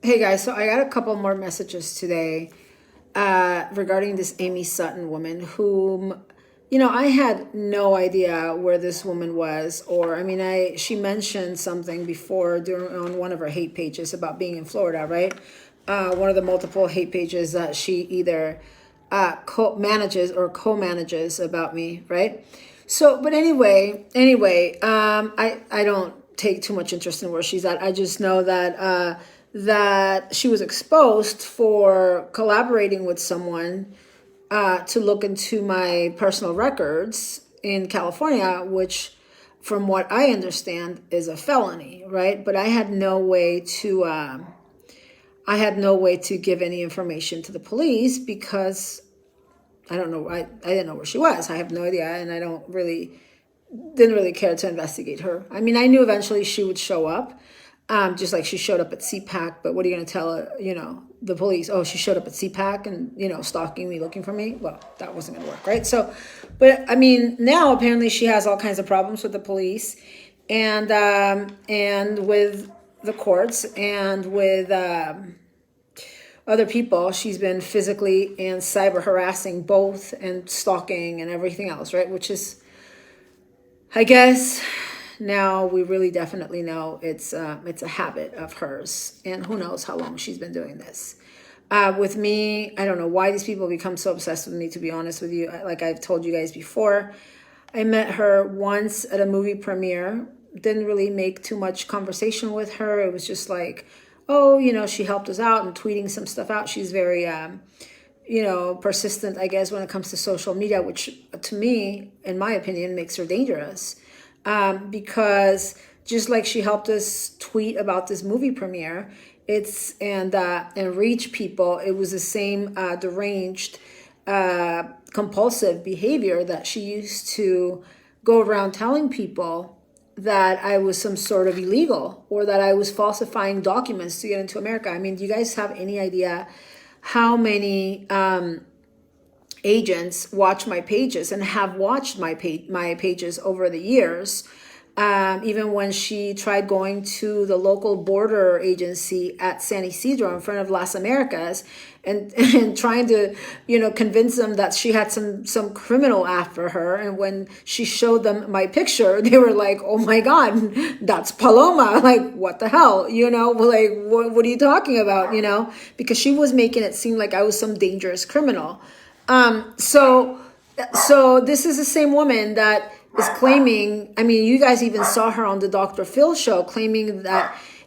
Hey guys, so I got a couple more messages today regarding this Amy Sutton woman whom, I had no idea where this woman was, or she mentioned something before on one of her hate pages about being in Florida, right? One of the multiple hate pages that she either manages or co-manages about me, right? So, but anyway, I don't take too much interest in where she's at. I just know that she was exposed for collaborating with someone to look into my personal records in California, which, from what I understand, is a felony, right? But I had no way to give any information to the police because I don't know. I didn't know where she was. I have no idea, and I didn't really care to investigate her. I mean, I knew eventually she would show up, just like she showed up at CPAC. But what are you going to tell the police? Oh, she showed up at CPAC and stalking me, looking for me. Well, that wasn't going to work, right? So, but I mean, now apparently she has all kinds of problems with the police, and with the courts and with other people. She's been physically and cyber harassing both, and stalking and everything else, right? Which is, I guess, now we really definitely know it's a habit of hers, and who knows how long she's been doing this. With me, I don't know why these people become so obsessed with me, to be honest with you. Like I've told you guys before, I met her once at a movie premiere, didn't really make too much conversation with her. It was just like, oh, she helped us out and tweeting some stuff out. She's very, persistent, I guess, when it comes to social media, which to me, in my opinion, makes her dangerous. Because just like she helped us tweet about this movie premiere, and reach people, it was the same deranged, compulsive behavior that she used to go around telling people that I was some sort of illegal, or that I was falsifying documents to get into America. I mean, do you guys have any idea how many agents watch my pages and have watched my pages over the years? Even when she tried going to the local border agency at San Isidro in front of Las Americas and trying to, convince them that she had some criminal after her. And when she showed them my picture, they were like, oh my God, that's Paloma. Like, what the hell? Like, what are you talking about? Because she was making it seem like I was some dangerous criminal. So this is the same woman that is claiming, you guys even saw her on the Dr. Phil show,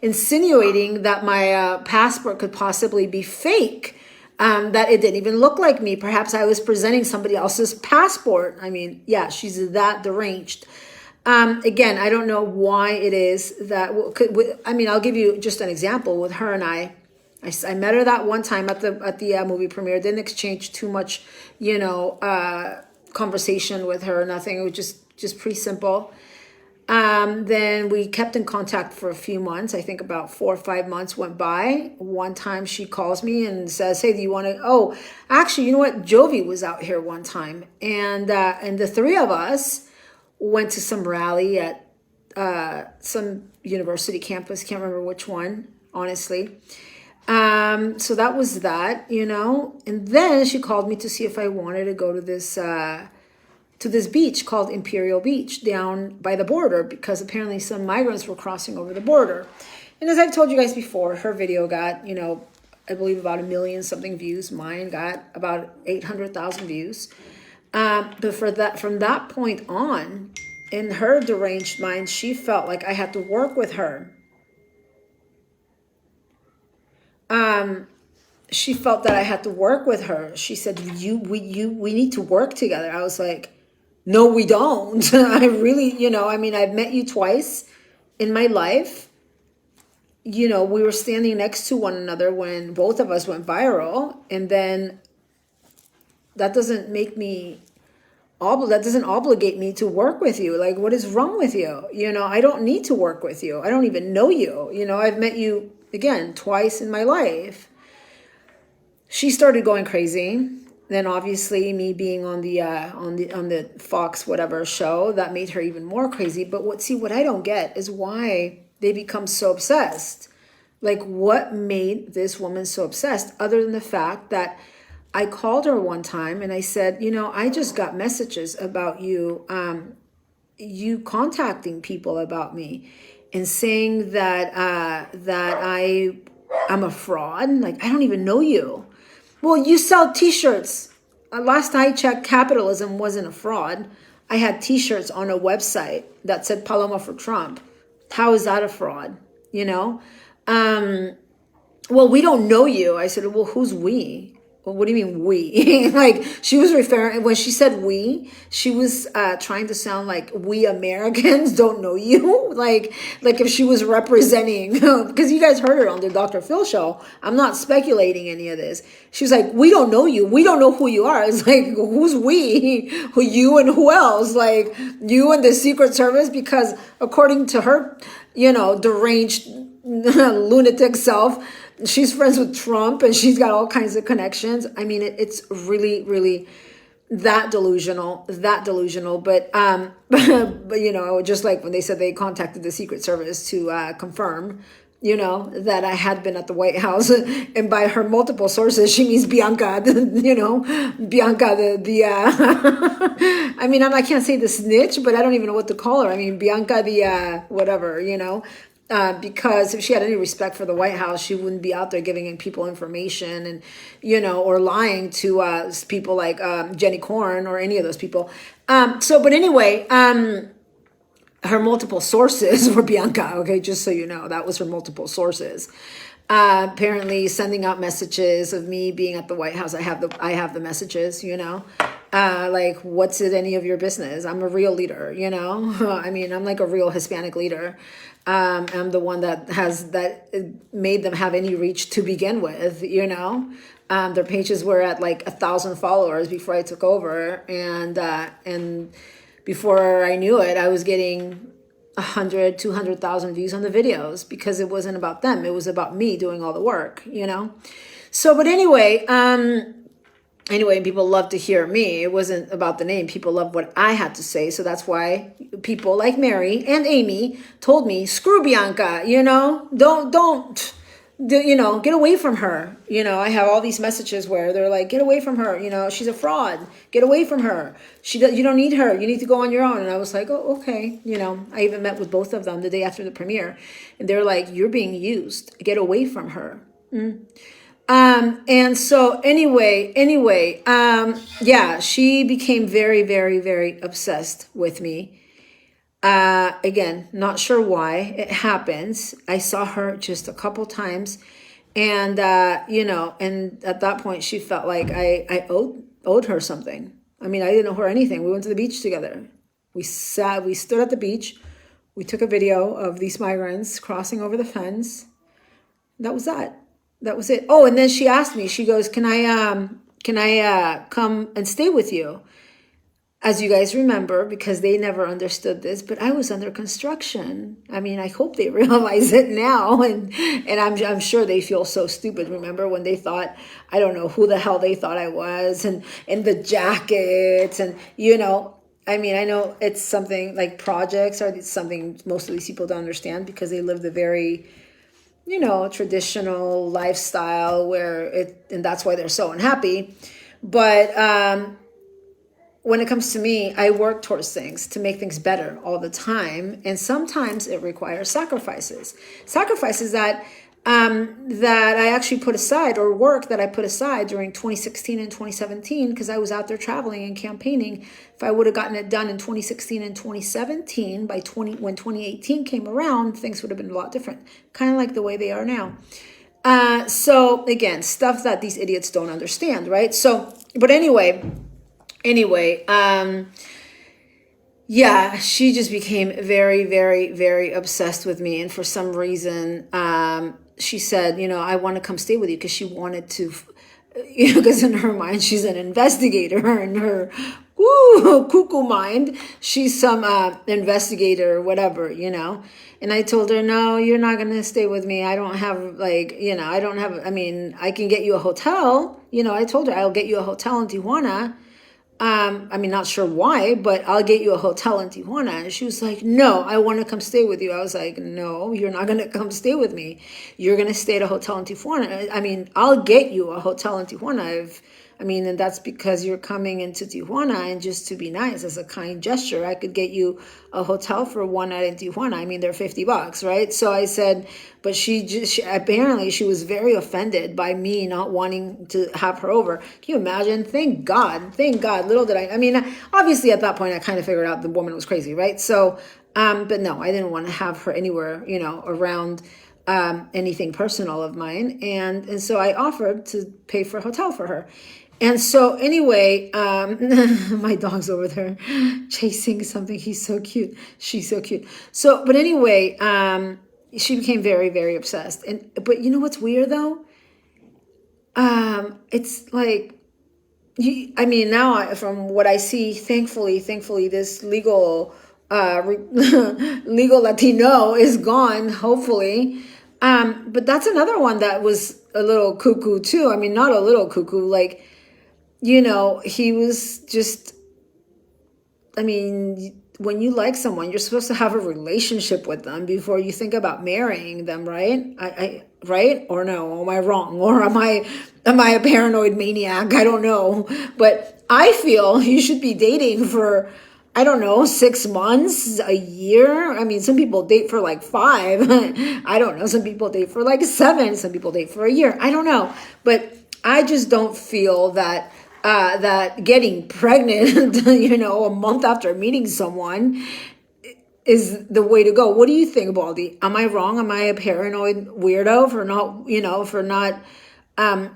insinuating that my passport could possibly be fake, that it didn't even look like me. Perhaps I was presenting somebody else's passport. Yeah, she's that deranged. Again, I don't know why it is that, I'll give you just an example with her and I met her that one time at the movie premiere. Didn't exchange too much, conversation with her. Nothing. It was just pretty simple. Then we kept in contact for a few months. I think about 4 or 5 months went by. One time she calls me and says, "Hey, do you want to?" Oh, actually, you know what? Jovi was out here one time, and the three of us went to some rally at some university campus. Can't remember which one, honestly. So that was that, and then she called me to see if I wanted to go to this beach called Imperial Beach down by the border, because apparently some migrants were crossing over the border. And as I've told you guys before, her video got, I believe about 1 million something views. Mine got about 800,000 views. But from that point on, in her deranged mind, she felt like I had to work with her. She felt that I had to work with her. She said, we need to work together. I was like, no, we don't. I really, I've met you twice in my life. We were standing next to one another when both of us went viral. And then that doesn't obligate me to work with you. Like, what is wrong with you? I don't need to work with you. I don't even know you. I've met you, again, twice in my life. She started going crazy. Then obviously me being on the Fox whatever show, that made her even more crazy. But what I don't get is why they become so obsessed. Like, what made this woman so obsessed, other than the fact that I called her one time and I said, I just got messages about you, you contacting people about me and saying that I'm a fraud. Like, I don't even know you. Well, you sell t-shirts. Last I checked, capitalism wasn't a fraud. I had t-shirts on a website that said Paloma for Trump. How is that a fraud? Well, we don't know you. I said, well, who's we? Well, what do you mean we? Like, she was referring, when she said we, she was trying to sound like we Americans don't know you. Like if she was representing, because you guys heard her on the Dr. Phil show. I'm not speculating any of this. She was like, we don't know you. We don't know who you are. It's like, who's we? Who you and who else? Like, you and the Secret Service? Because according to her, deranged lunatic self, she's friends with Trump and she's got all kinds of connections. I mean, it's really, really that delusional. But, but just like when they said they contacted the Secret Service to confirm, that I had been at the White House, and by her multiple sources, she means Bianca, Bianca, I mean, I can't say the snitch, but I don't even know what to call her. I mean, Bianca, whatever, because if she had any respect for the White House, she wouldn't be out there giving people information and, or lying to people like Jenny Corn or any of those people. But anyway, her multiple sources were Bianca. Okay, just so you know, that was her multiple sources. Apparently sending out messages of me being at the White House. I have the messages, like, what's it any of your business? I'm a real leader, I mean, I'm like a real Hispanic leader. I'm the one that made them have any reach to begin with, their pages were at like 1,000 followers before I took over. And before I knew it, I was getting 100, 200,000 views on the videos because it wasn't about them. It was about me doing all the work, So, but anyway, people love to hear me. It wasn't about the name. People loved what I had to say. So that's why people like Mary and Amy told me, screw Bianca, don't, get away from her. I have all these messages where they're like, get away from her. She's a fraud. Get away from her. You don't need her. You need to go on your own. And I was like, oh, okay. I even met with both of them the day after the premiere. And they're like, you're being used. Get away from her. And so anyway, yeah, she became very, very, very obsessed with me. Again, not sure why it happens. I saw her just a couple times and, and at that point she felt like I owed her something. I mean, I didn't owe her anything. We went to the beach together. We stood at the beach. We took a video of these migrants crossing over the fence. That was that. That was it. Oh, and then she asked me, she goes, can I come and stay with you? As you guys remember, because they never understood this, but I was under construction. I mean, I hope they realize it now. And I'm sure they feel so stupid. Remember when they thought, I don't know who the hell they thought I was, and the jackets and, I mean, I know it's something like projects are something most of these people don't understand because they live the very, traditional lifestyle and that's why they're so unhappy. But, when it comes to me, I work towards things to make things better all the time. And sometimes it requires sacrifices that I actually put aside, or work that I put aside during 2016 and 2017, because I was out there traveling and campaigning. If I would have gotten it done in 2016 and 2017, when 2018 came around, things would have been a lot different, kind of like the way they are now. So again, stuff that these idiots don't understand, right? So, but anyway, yeah, she just became very, very, very obsessed with me. And for some reason, she said, I want to come stay with you, because she wanted to, because in her mind, she's an investigator. In her cuckoo mind, she's some investigator or whatever, And I told her, no, you're not going to stay with me. I don't have I can get you a hotel. I told her I'll get you a hotel in Tijuana. I mean, not sure why, but I'll get you a hotel in Tijuana. And she was like, no, I want to come stay with you. I was like, no, you're not going to come stay with me. You're going to stay at a hotel in Tijuana. I mean, I'll get you a hotel in Tijuana and that's because you're coming into Tijuana, and just to be nice, as a kind gesture, I could get you a hotel for one night in Tijuana. I mean, they're $50, right? So I said, but apparently she was very offended by me not wanting to have her over. Can you imagine? Thank God. Little did I mean, obviously at that point I kind of figured out the woman was crazy, right? So, but no, I didn't want to have her anywhere, around anything personal of mine. And so I offered to pay for a hotel for her. And so anyway, my dog's over there chasing something. He's so cute. She's so cute. So, but anyway, she became very, very obsessed. But you know what's weird though? It's like, now from what I see, thankfully, this legal Latino is gone, hopefully. But that's another one that was a little cuckoo too. I mean, not a little cuckoo, like, he was just, when you like someone, you're supposed to have a relationship with them before you think about marrying them, right? Right? Or no, am I wrong? Or am I a paranoid maniac? I don't know. But I feel you should be dating for, I don't know, 6 months, a year. I mean, some people date for like 5. I don't know. Some people date for like 7. Some people date for a year. I don't know. But I just don't feel that getting pregnant, a month after meeting someone is the way to go. What do you think, Baldy? Am I wrong? Am I a paranoid weirdo for not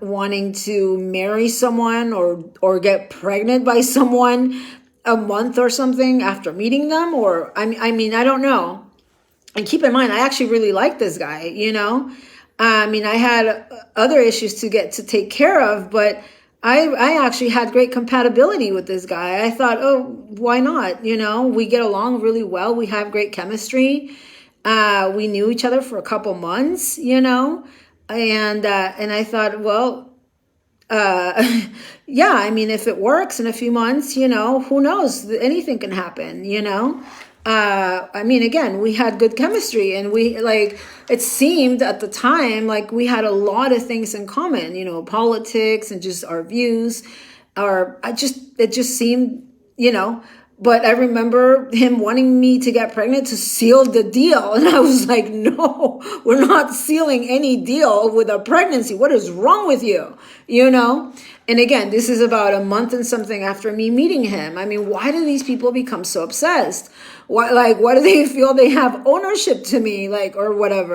wanting to marry someone or get pregnant by someone a month or something after meeting them? Or I don't know. And keep in mind, I actually really like this guy, I had other issues to take care of, but I actually had great compatibility with this guy. I thought, oh, why not? We get along really well. We have great chemistry. We knew each other for a couple months, and I thought, well, yeah, if it works in a few months, who knows? Anything can happen, again, we had good chemistry, and it seemed at the time like we had a lot of things in common, politics and just our views, it just seemed, but I remember him wanting me to get pregnant to seal the deal. And I was like, no, we're not sealing any deal with a pregnancy. What is wrong with you? And again, this is about a month and something after me meeting him. Why do these people become so obsessed? Why do they feel they have ownership to me, or whatever?